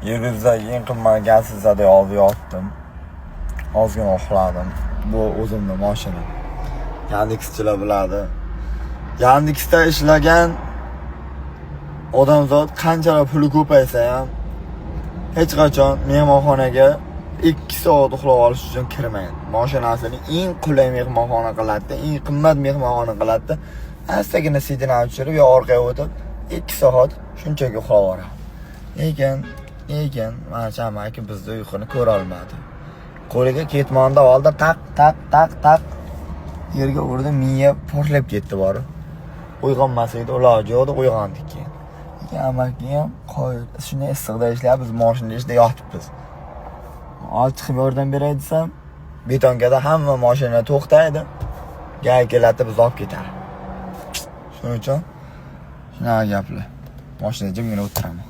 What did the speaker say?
Yerimizda eng qimmat gaz sizada olib yotdim. Ozgina uxladim. Bu o'zimning mashinam. Yandexchilar biladi. Yandexda ishlagan odamzod qanchalar puli ko'paysa ham hech qachon mehmonxonaga 2 soat uxlab olish uchun kirmaydi. Mashinasini eng qulay mehmonxona qiladi, eng qimmat mehmonxona qiladi. Astagina sidini tushirib yo orqaga o'tib 2 soat shunchaki uxlab oladi. Lekin mana chamaki bizni uyquni ko'ra olmadi. Qo'liga ketmonda oldi, taq yerga urdi, miya portlab ketdi bor. Uyg'onmasa edi, iloji yo'q, uyg'ondik keyin. Amaki ham shunday issiqda ishlayapti, biz mashinada ishda yotibmiz. Chiqib yordam beray desam, betonkada hamma mashina to'xtaydi. Keladi, biz olib ketadi. Shuning uchun shunaqa gaplar. Mashinada jimgina o'tiraman.